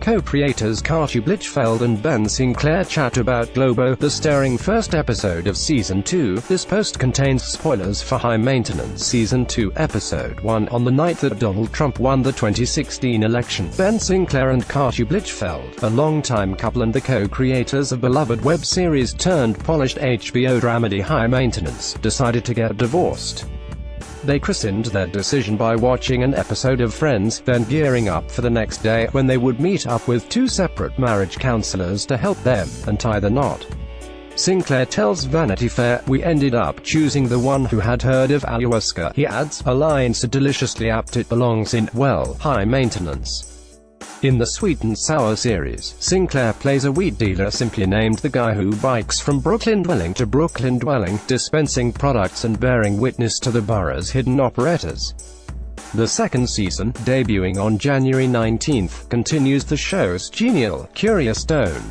Co-creators Katja Blichfeld and Ben Sinclair chat about Globo, the stirring first episode of Season 2. This post contains spoilers for High Maintenance Season 2, Episode 1. On the night that Donald Trump won the 2016 election, Ben Sinclair and Katja Blichfeld, a longtime couple and the co-creators of beloved web series turned polished HBO dramedy High Maintenance, decided to get divorced. They christened their decision by watching an episode of Friends, then gearing up for the next day, when they would meet up with two separate marriage counselors to help them untie the knot. Sinclair tells Vanity Fair, "We ended up choosing the one who had heard of ayahuasca," he adds, a line so deliciously apt it belongs in, well, High Maintenance. In the Sweet and Sour series, Sinclair plays a weed dealer simply named the guy who bikes from Brooklyn dwelling to Brooklyn dwelling, dispensing products and bearing witness to the borough's hidden operators. The second season, debuting on January 19th, continues the show's genial, curious tone.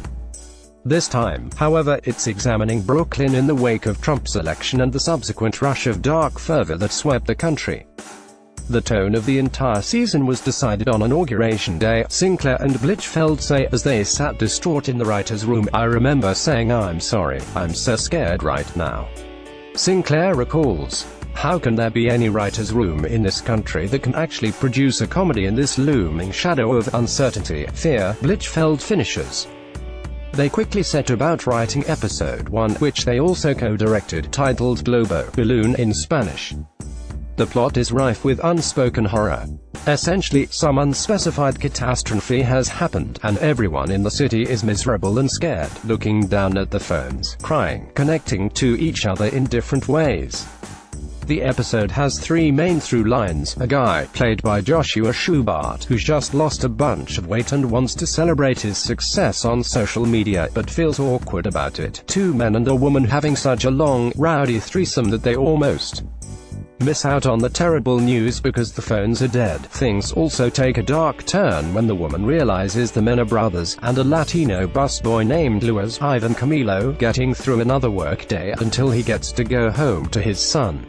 This time, however, it's examining Brooklyn in the wake of Trump's election and the subsequent rush of dark fervor that swept the country. The tone of the entire season was decided on Inauguration Day, Sinclair and Blichfeld say, as they sat distraught in the writer's room. "I remember saying I'm sorry, I'm so scared right now." Sinclair recalls, "How can there be any writer's room in this country that can actually produce a comedy in this looming shadow of uncertainty, fear?" Blichfeld finishes. They quickly set about writing Episode 1, which they also co-directed, titled Globo, Balloon in Spanish. The plot is rife with unspoken horror. Essentially, some unspecified catastrophe has happened, and everyone in the city is miserable and scared, looking down at the phones, crying, connecting to each other in different ways. The episode has three main through lines: a guy, played by Joshua Schubert, who's just lost a bunch of weight and wants to celebrate his success on social media, but feels awkward about it. Two men and a woman having such a long, rowdy threesome that they almost miss out on the terrible news because the phones are dead. Things also take a dark turn when the woman realizes the men are brothers, and a Latino busboy named Luis Ivan Camilo, getting through another workday until he gets to go home to his son.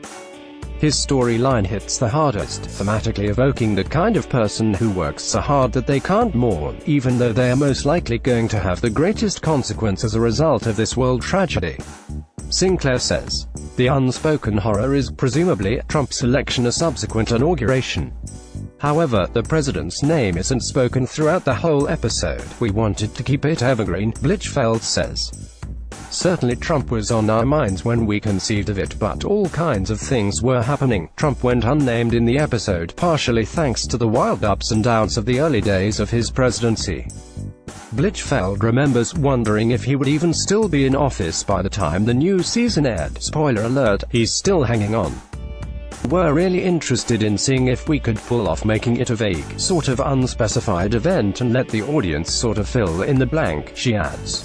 His storyline hits the hardest, thematically evoking the kind of person who works so hard that they can't mourn, even though they are most likely going to have the greatest consequence as a result of this world tragedy. Sinclair says, "The unspoken horror is, presumably, Trump's election, a subsequent inauguration. However, the president's name isn't spoken throughout the whole episode. We wanted to keep it evergreen," Blichfeld says. "Certainly Trump was on our minds when we conceived of it, but all kinds of things were happening." Trump went unnamed in the episode, partially thanks to the wild ups and downs of the early days of his presidency. Blichfeld remembers wondering if he would even still be in office by the time the new season aired. Spoiler alert, he's still hanging on. "We're really interested in seeing if we could pull off making it a vague, sort of unspecified event and let the audience sort of fill in the blank," she adds.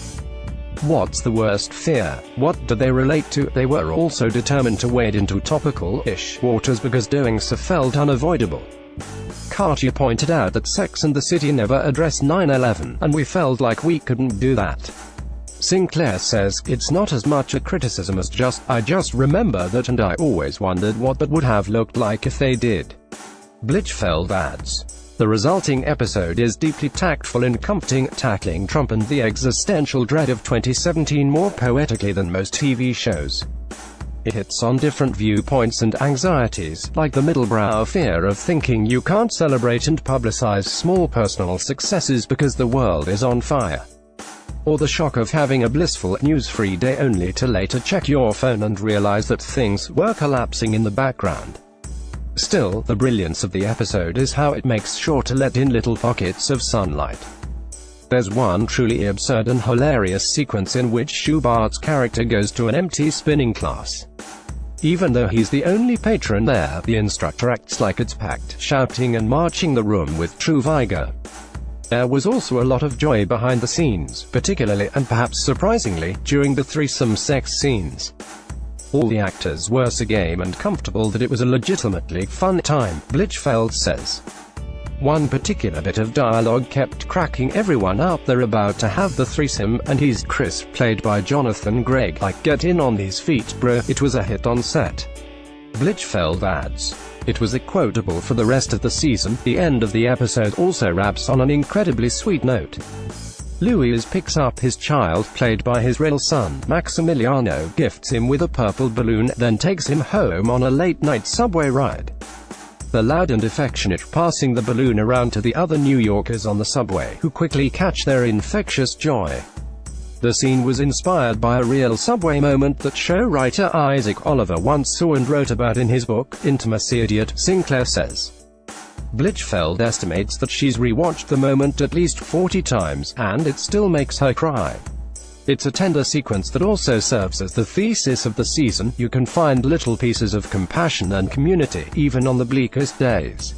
What's the worst fear? What do they relate to? They were also determined to wade into topical-ish waters because doing so felt unavoidable. Katja pointed out that Sex and the City never addressed 9/11, and we felt like we couldn't do that. Sinclair says, "It's not as much a criticism as I just remember that, and I always wondered what that would have looked like if they did." Blichfeld adds, "The resulting episode is deeply tactful and comforting, tackling Trump and the existential dread of 2017 more poetically than most TV shows. It hits on different viewpoints and anxieties, like the middlebrow fear of thinking you can't celebrate and publicize small personal successes because the world is on fire. Or the shock of having a blissful, news-free day only to later check your phone and realize that things were collapsing in the background." Still, the brilliance of the episode is how it makes sure to let in little pockets of sunlight. There's one truly absurd and hilarious sequence in which Schubert's character goes to an empty spinning class. Even though he's the only patron there, the instructor acts like it's packed, shouting and marching the room with true vigor. There was also a lot of joy behind the scenes, particularly, and perhaps surprisingly, during the threesome sex scenes. All the actors were so game and comfortable that it was a legitimately fun time, Blichfeld says. One particular bit of dialogue kept cracking everyone up. They're about to have the threesome, and he's Chris, played by Jonathan Gregg, like, "Get in on these feet, bro, it was a hit on set." Blichfeld adds, It was a quotable for the rest of the season. The end of the episode also wraps on an incredibly sweet note. Louis picks up his child, played by his real son, Maximiliano, gifts him with a purple balloon, then takes him home on a late-night subway ride. The loud and affectionate passing the balloon around to the other New Yorkers on the subway, who quickly catch their infectious joy. The scene was inspired by a real subway moment that show writer Isaac Oliver once saw and wrote about in his book, Intimacy Idiot, Sinclair says. Blichfeld estimates that she's rewatched the moment at least 40 times, and it still makes her cry. It's a tender sequence that also serves as the thesis of the season. You can find little pieces of compassion and community, even on the bleakest days.